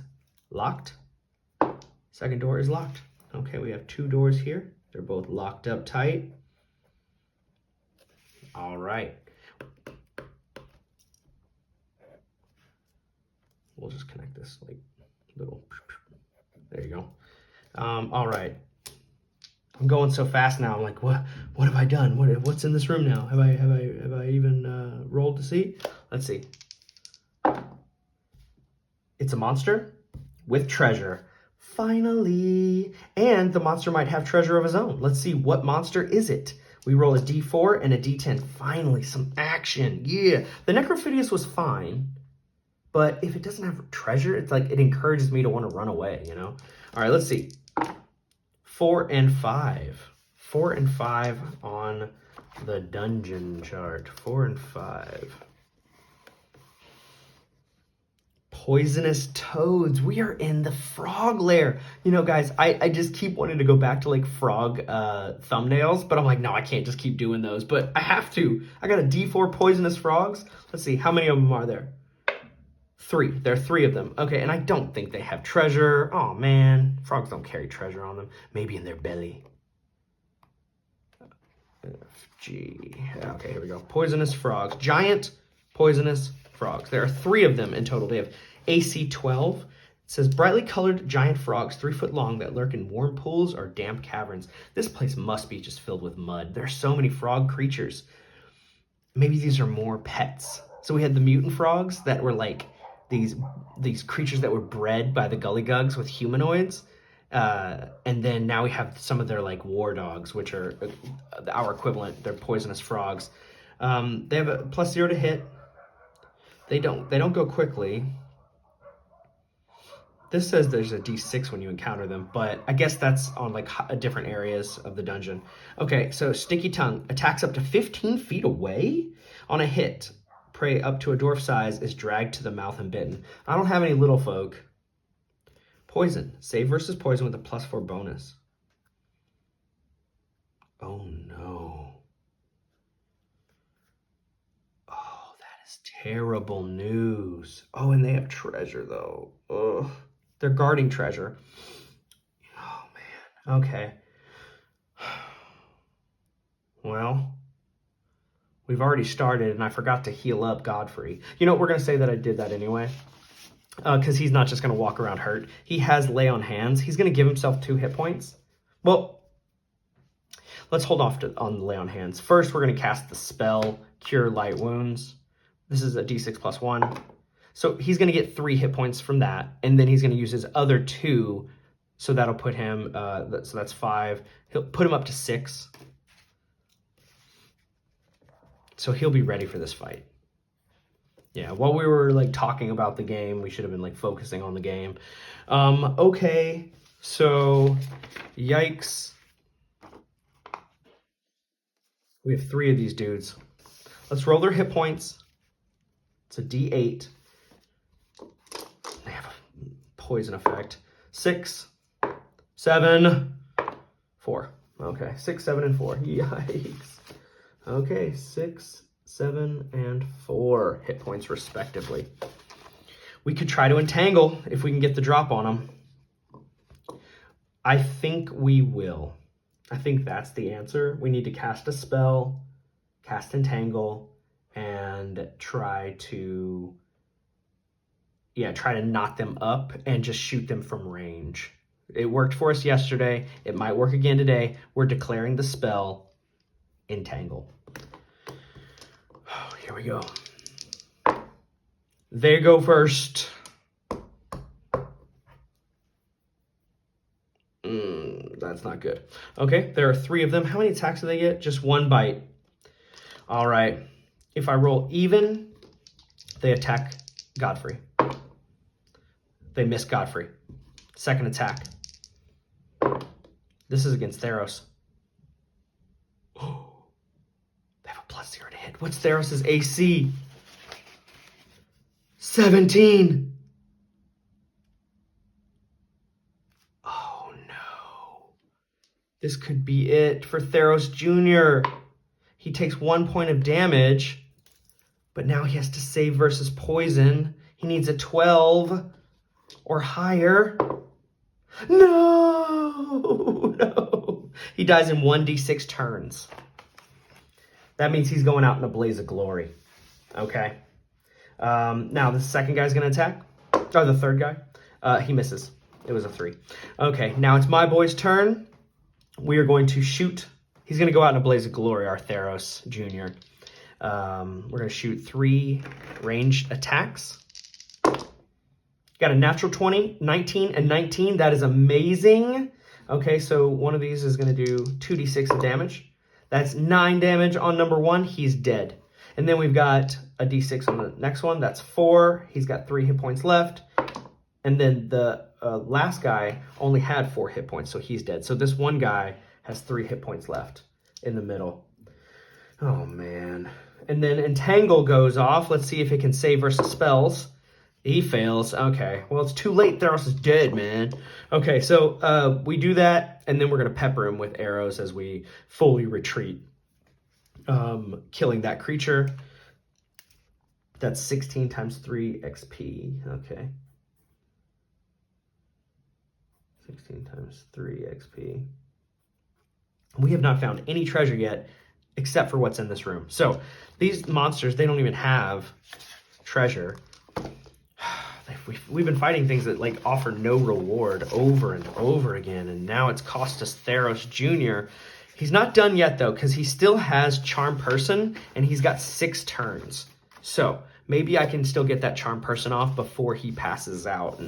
locked. Second door is locked. Okay, we have 2 doors here. They're both locked up tight. All right. We'll just connect this like little. There you go. All right. I'm going so fast now. I'm like, what have I done? What's in this room now? Have I even rolled to see? Let's see. It's a monster with treasure. Finally. And the monster might have treasure of his own. Let's see, what monster is it? We roll a d4 and a d10. Finally, some action. Yeah. The necrofidus was fine, but if it doesn't have treasure, it's like it encourages me to want to run away, you know? All right, let's see. 4 and 5. 4 and 5 on the dungeon chart. 4 and 5. Poisonous toads. We are in the frog lair. You know, guys, I just keep wanting to go back to like frog thumbnails, but I'm like, no, I can't just keep doing those, but I have to. I got a D4 poisonous frogs. Let's see, how many of them are there? 3. There are 3 of them. Okay, and I don't think they have treasure. Oh, man. Frogs don't carry treasure on them. Maybe in their belly. G. Okay, here we go. Poisonous frogs. Giant poisonous frogs. There are 3 of them in total. They have AC 12. It says brightly colored giant frogs 3 foot long that lurk in warm pools or damp caverns. This place must be just filled with mud. There are so many frog creatures. Maybe these are more pets. So we had the mutant frogs that were like these creatures that were bred by the gullygugs with humanoids. And then now we have some of their like war dogs, which are our equivalent. They're poisonous frogs. They have a +0 to hit. They don't go quickly. This says there's a D6 when you encounter them, but I guess that's on like different areas of the dungeon. Okay, so Stinky Tongue attacks up to 15 feet away. On a hit, prey up to a dwarf size is dragged to the mouth and bitten. I don't have any little folk. Poison. Save versus poison with a +4 bonus. Oh no. Oh, that is terrible news. Oh, and they have treasure though. Ugh. They're guarding treasure. Oh man. Okay. Well, we've already started and I forgot to heal up Godfrey. You know what? We're going to say that I did that anyway. Because he's not just going to walk around hurt. He has lay on hands. He's going to give himself 2 hit points. Well, let's hold off on lay on hands. First, we're going to cast the spell Cure Light Wounds. This is a d6 +1. So he's going to get 3 hit points from that. And then he's going to use his other 2. So that'll put him, so that's 5. He'll put him up to 6. So he'll be ready for this fight. Yeah, while we were like talking about the game, we should have been like focusing on the game. Okay, so yikes. We have 3 of these dudes. Let's roll their hit points. It's a D8. They have a poison effect. 6, 7, 4. Okay, 6, 7, and 4. Yikes. Okay, 6, 7, and 4 hit points respectively. We could try to entangle if we can get the drop on them. I think we will. I think that's the answer. We need to cast a spell, cast entangle, and try to knock them up and just shoot them from range. It worked for us yesterday. It might work again today. We're declaring the spell entangle. Oh, here we go. They go first. That's not good. Okay, there are 3 of them. How many attacks do they get? Just 1 bite. All right. If I roll even, they attack Godfrey. They miss Godfrey. Second attack. This is against Theros. Oh, they have a +0 to hit. What's Theros' AC? 17. This could be it for Theros Jr. He takes 1 point of damage, but now he has to save versus poison. He needs a 12 or higher. No. He dies in 1d6 turns. That means he's going out in a blaze of glory. Okay. Now the second guy's going to attack. Or the third guy. He misses. It was a 3. Okay, now it's my boy's turn. We are going to shoot. He's going to go out in a blaze of glory, our Theros Jr. We're going to shoot 3 ranged attacks. Got a natural 20, 19, and 19. That is amazing. Okay, so one of these is going to do 2d6 of damage. That's 9 damage on number 1. He's dead. And then we've got a d6 on the next one. That's 4. He's got 3 hit points left. And then the last guy only had 4 hit points, so he's dead. So this one guy has 3 hit points left in the middle. Oh, man. And then Entangle goes off. Let's see if it can save versus spells. He fails. Okay. Well, it's too late. Theros is dead, man. Okay, so we do that, and then we're going to pepper him with arrows as we fully retreat, killing that creature. That's 16 times 3 XP. Okay. 16 times 3 XP. We have not found any treasure yet, except for what's in this room. So these monsters, they don't even have treasure. We've been fighting things that like offer no reward over and over again, and now it's cost us Theros Jr. He's not done yet though, because he still has Charm Person, and he's got 6 turns. So maybe I can still get that Charm Person off before he passes out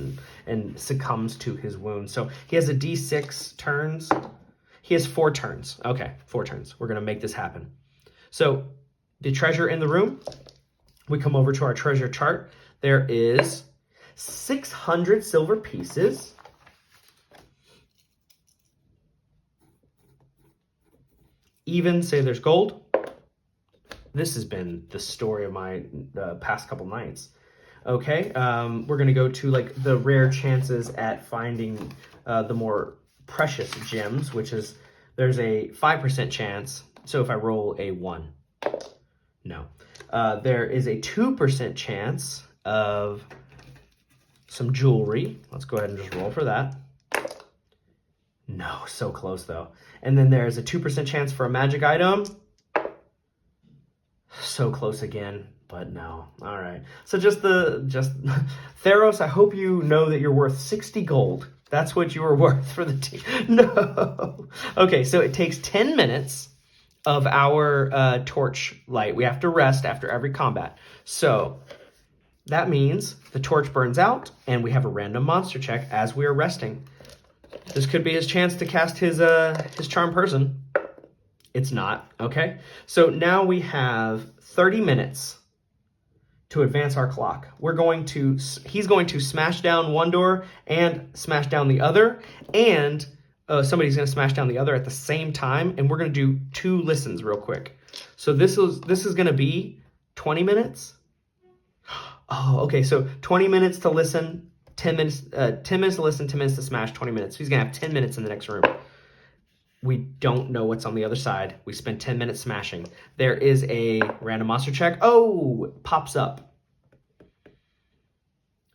and succumbs to his wound. So he has a D6 turns. He has 4 turns. Okay, 4 turns. We're going to make this happen. So the treasure in the room, we come over to our treasure chart. There is 600 silver pieces. Even say there's gold. This has been the story of my past couple nights. Okay, we're going to go to like the rare chances at finding the more precious gems, which is there's a 5% chance. So if I roll a 1, no. There is a 2% chance of some jewelry. Let's go ahead and just roll for that. No, so close though. And then there's a 2% chance for a magic item. So close again, but no. All right. So just Theros, I hope you know that you're worth 60 gold. That's what you were worth for the team. No. Okay, so it takes 10 minutes of our torch light. We have to rest after every combat. So that means the torch burns out and we have a random monster check as we are resting. This could be his chance to cast his Charm Person. It's not, okay? So now we have 30 minutes to advance our clock. He's going to smash down one door and smash down the other, and somebody's going to smash down the other at the same time, and we're going to do 2 listens real quick. So this is going to be 20 minutes. Oh, okay. So 20 minutes to listen, 10 minutes to listen, 10 minutes to smash, 20 minutes. So he's going to have 10 minutes in the next room. We don't know what's on the other side. We spend 10 minutes smashing. There is a random monster check. Oh, it pops up.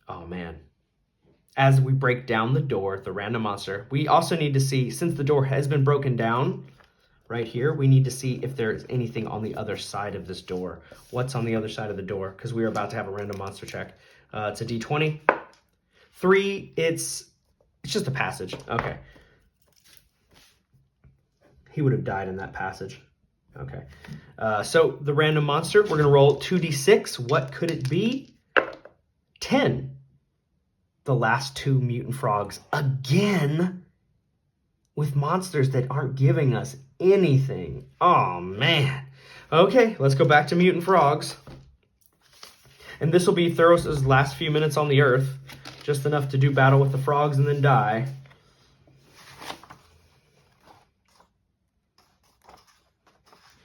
Oh, man. As we break down the door, the random monster, we also need to see, since the door has been broken down right here, we need to see if there's anything on the other side of this door. What's on the other side of the door? Because we are about to have a random monster check. It's a D20. 3, it's just a passage. Okay. He would have died in that passage. Okay. So the random monster, we're going to roll 2d6. What could it be? 10. The last 2 mutant frogs. Again, with monsters that aren't giving us anything. Oh, man. Okay, let's go back to mutant frogs. And this will be Theros' last few minutes on the earth. Just enough to do battle with the frogs and then die.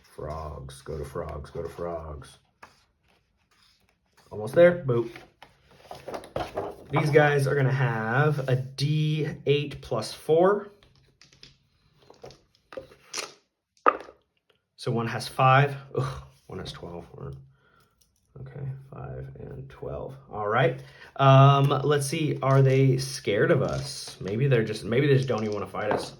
Frogs, go to frogs, go to frogs. Almost there, boop. These guys are going to have a D8 plus 4. So one has 5. Ugh, one has 12. Okay, 5 and 12. All right. Let's see. Are they scared of us? Maybe they just don't even want to fight us.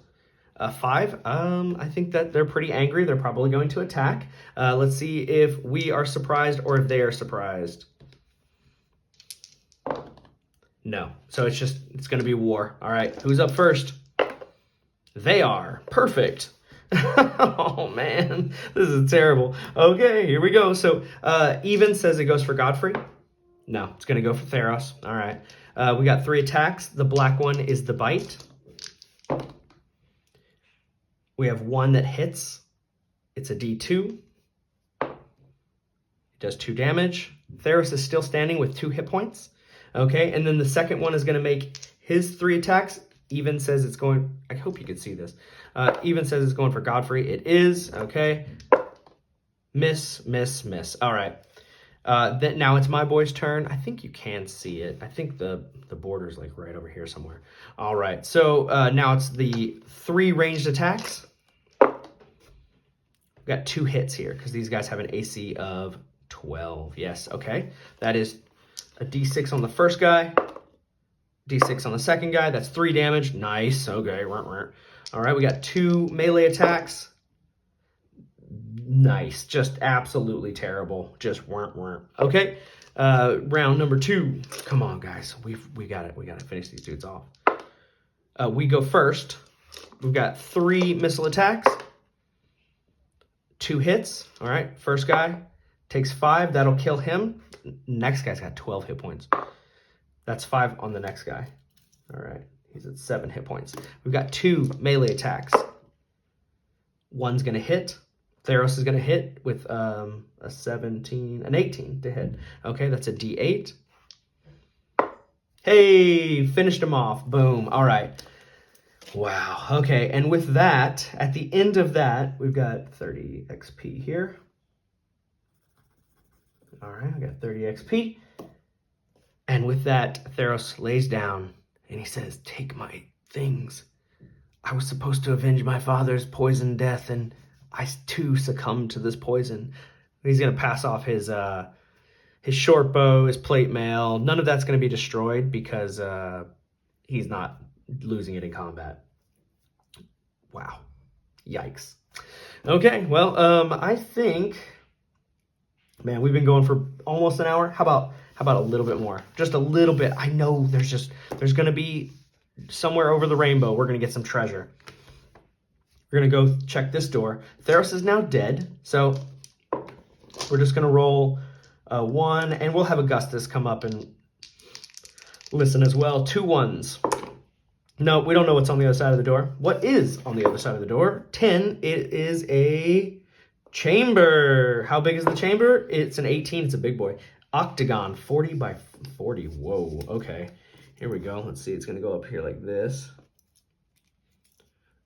5. I think that they're pretty angry. They're probably going to attack. Let's see if we are surprised or if they are surprised. No. So it's going to be war. All right. Who's up first? They are. Perfect. Oh, man. This is terrible. Okay, here we go. So even says it goes for Godfrey. No, it's going to go for Theros. All right. We got 3 attacks. The black one is the bite. We have 1 that hits. It's a D2. It does 2 damage. Theros is still standing with 2 hit points. Okay, and then the second one is going to make his 3 attacks. Even says it's going... I hope you can see this. Even says it's going for Godfrey. It is. Okay. Miss, miss, miss. All right. Now it's my boy's turn. I think you can see it. I think the border's like right over here somewhere. All right. So now it's the 3 ranged attacks. We've got 2 hits here because these guys have an AC of 12. Yes. Okay. That is a D6 on the first guy. D6 on the second guy. That's 3 damage. Nice. Okay. All right. We got 2 melee attacks. Nice. Just absolutely terrible. Just weren't. Okay. Round number 2. Come on, guys. We got it. We got to finish these dudes off. We go first. We've got 3 missile attacks. 2 hits. All right. First guy takes 5. That'll kill him. Next guy's got 12 hit points. That's 5 on the next guy. All right. He's at 7 hit points. We've got 2 melee attacks. One's going to hit. Theros is going to hit with an 18 to hit. Okay, that's a D8. Hey, finished him off. Boom. All right. Wow. Okay, and with that, at the end of that, we've got 30 XP here. All right, I got 30 XP. And with that, Theros lays down and he says, "Take my things. I was supposed to avenge my father's poison death, and I too succumbed to this poison." He's going to pass off his short bow, his plate mail. None of that's going to be destroyed because he's not losing it in combat. Wow. Yikes. Okay, well, I think, man, we've been going for almost an hour. How about a little bit more? Just a little bit. I know there's going to be somewhere over the rainbow, we're going to get some treasure. We're going to go check this door. Theros is now dead, so we're just going to roll 1, and we'll have Augustus come up and listen as well. 2 1s. No, we don't know what's on the other side of the door. What is on the other side of the door? 10. It is a chamber. How big is the chamber? It's an 18. It's a big boy. octagon, 40 by 40. Whoa, okay. Here we go. Let's see. It's going to go up here like this.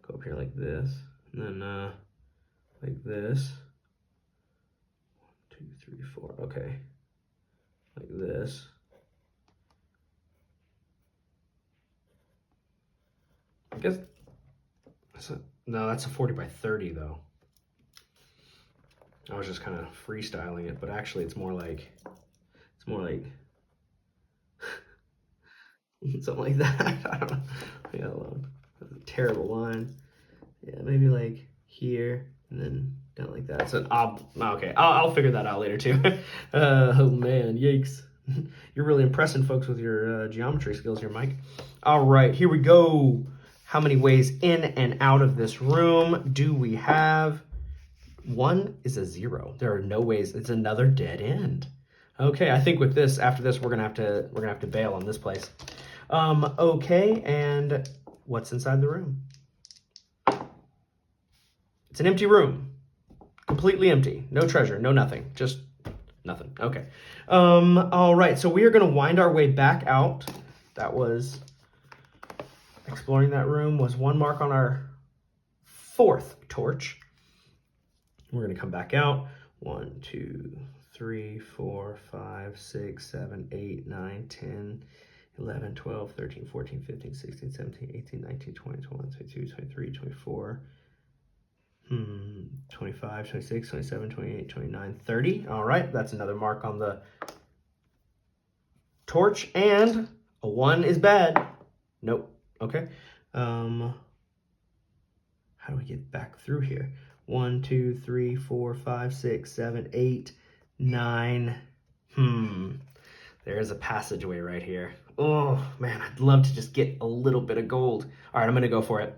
Go up here like this. And then like this. 1, 2, 3, 4. Okay. Like this. I guess no, that's a 40 by 30 though. I was just kind of freestyling it, but actually it's more like something like that. I don't know. Yeah, that's a terrible line. Yeah, maybe like here and then down like that. So okay, I'll figure that out later too. Oh man, yikes. You're really impressing folks with your geometry skills here, Mike. All right, here we go. How many ways in and out of this room do we have? 1 is a 0. There are no ways. It's another dead end. Okay, I think with this, after this, we're gonna have to bail on this place. Okay, and what's inside the room? It's an empty room, completely empty. No treasure, no nothing, just nothing. Okay. All right, so we are gonna wind our way back out. That was exploring that room was 1 mark on our 4th torch. We're going to come back out. 1, 2, 3, 4, 5, 6, 7, 8, 9, 10, 11, 12, 13, 14, 15, 16, 17, 18, 19, 20, 21, 22, 23, 24, 25, 26, 27, 28, 29, 30. All right, that's another mark on the torch. And a 1 is bad. Nope. Okay. How do we get back through here? 1, 2, 3, 4, 5, 6, 7, 8, 9. There is a passageway right here. Oh man, I'd love to just get a little bit of gold. All right, I'm gonna go for it.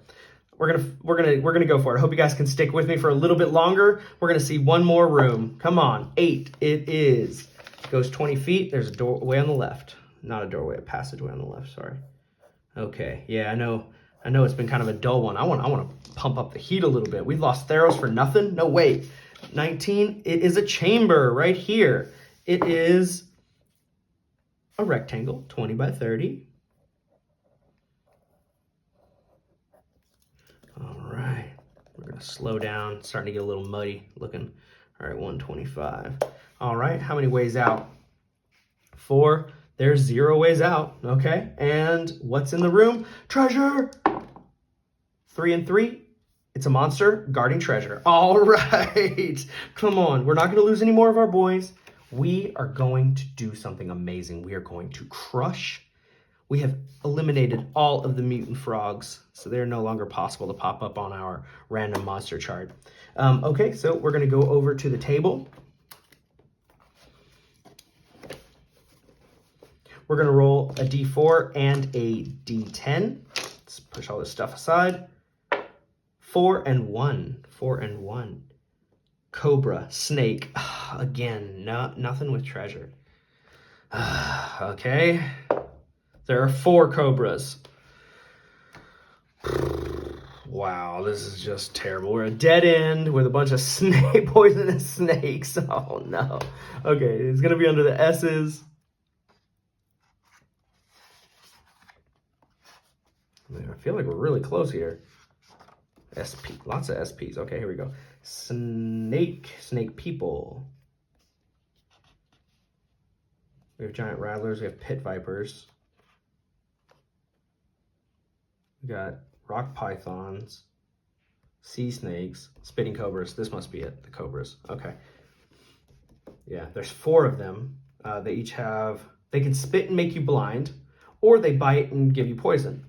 We're gonna go for it. I hope you guys can stick with me for a little bit longer. We're gonna see one more room. Come on, 8. It is. It goes 20 feet. There's a doorway on the left. Not a doorway, a passageway on the left. Sorry. Okay, yeah, I know it's been kind of a dull one. I want to pump up the heat a little bit. We've lost Theros for nothing? No, wait. 19, it is a chamber right here. It is a rectangle, 20 by 30. All right, we're going to slow down. It's starting to get a little muddy looking. All right, 125. All right, how many ways out? 4. There's 0 ways out, okay? And what's in the room? Treasure! 3 and 3. It's a monster guarding treasure. All right. Come on. We're not going to lose any more of our boys. We are going to do something amazing. We are going to crush. We have eliminated all of the mutant frogs, so they're no longer possible to pop up on our random monster chart. Okay, so we're going to go over to the table. We're going to roll a d4 and a d10. Let's push all this stuff aside. 4 and 1. 4 and 1. Cobra, snake. Again, nothing with treasure. Okay. There are 4 cobras. Wow, this is just terrible. We're a dead end with a bunch of poisonous snakes. Oh, no. Okay, it's going to be under the S's. I feel like we're really close here. SP, lots of SPs. Okay, here we go. Snake people. We have giant rattlers. We have pit vipers. We got rock pythons, sea snakes, spitting cobras. This must be it, the cobras. Okay. Yeah, there's 4 of them. They each have, they can spit and make you blind, or they bite and give you poison.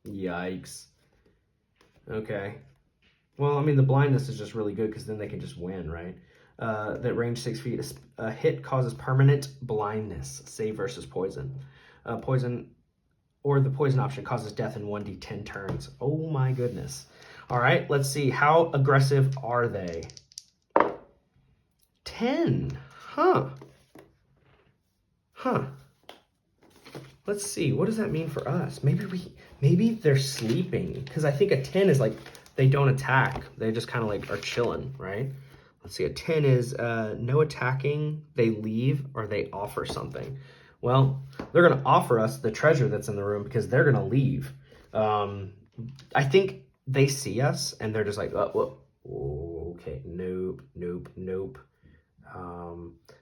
Yikes. Okay. Well, I mean, the blindness is just really good because then they can just win, right? That range 6 feet. A hit causes permanent blindness. Save versus poison. Poison, or the poison option causes death in 1d10 turns. Oh my goodness. All right, let's see. How aggressive are they? 10. Huh. Let's see. What does that mean for us? Maybe they're sleeping, because I think a 10 is like they don't attack. They just kind of like are chilling, right? let's see, a 10 is no attacking, they leave, or they offer something. Well, they're going to offer us the treasure that's in the room because they're going to leave. I think they see us and they're just like, oh, whoa, okay, nope, nope, nope.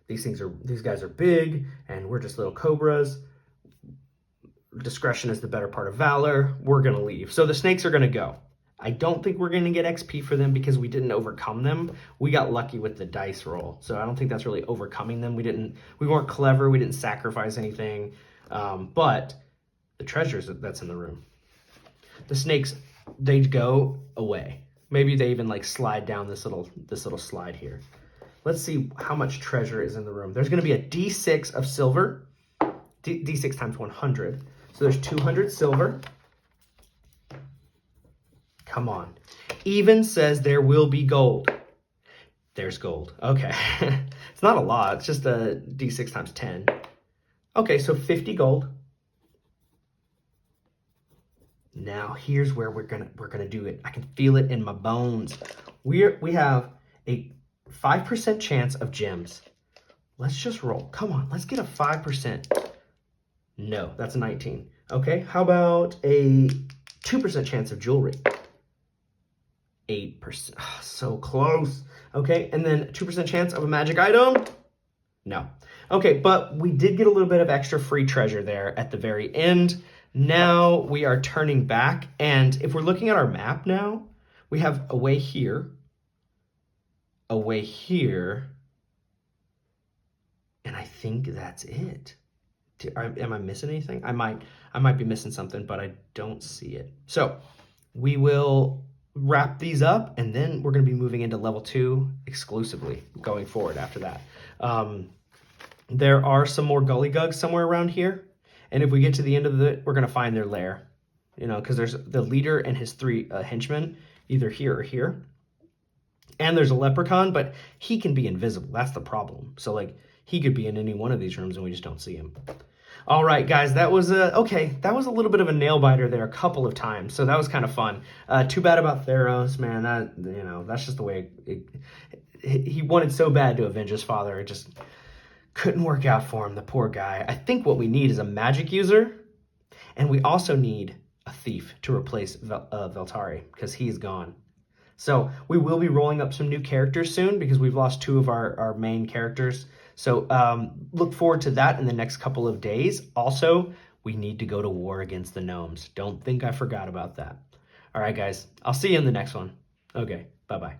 These guys are big and we're just little cobras. Discretion is the better part of valor. We're going to leave. So the snakes are going to go. I don't think we're going to get XP for them because we didn't overcome them. We got lucky with the dice roll. So I don't think that's really overcoming them. We weren't clever. We didn't sacrifice anything. But the treasures that's in the room. The snakes, they go away. Maybe they even like slide down this little slide here. Let's see how much treasure is in the room. There's going to be a D6 of silver. D6 times 100. So there's 200 silver. Come on. Even says there will be gold. There's gold. Okay. It's not a lot. It's just a D6 times 10. Okay, so 50 gold. Now here's where we're gonna do it. I can feel it in my bones. We have a 5% chance of gems. Let's just roll. Come on, let's get a 5%. No, that's a 19. Okay, how about a 2% chance of jewelry? 8%. Oh, so close. Okay, and then 2% chance of a magic item? No. Okay, but we did get a little bit of extra free treasure there at the very end. Now we are turning back, and if we're looking at our map now, we have a way here, and I think that's it. Am I missing anything? I might be missing something, but I don't see it. So we will wrap these up, and then we're going to be moving into level 2 exclusively going forward after that. There are some more gullygugs somewhere around here, and if we get to the end of it, we're going to find their lair, you know, because there's the leader and his 3 henchmen either here or here, and there's a leprechaun, but he can be invisible. That's the problem. So like he could be in any one of these rooms and we just don't see him. All right, guys, that was a little bit of a nail biter there a couple of times, so that was kind of fun. Too bad about Theros, man. That's just the way he wanted so bad to avenge his father. It just couldn't work out for him, the poor guy. I think what we need is a magic user, and we also need a thief to replace Veltari because he's gone. So we will be rolling up some new characters soon because we've lost 2 of our main characters. So look forward to that in the next couple of days. Also, we need to go to war against the gnomes. Don't think I forgot about that. All right, guys. I'll see you in the next one. Okay, bye-bye.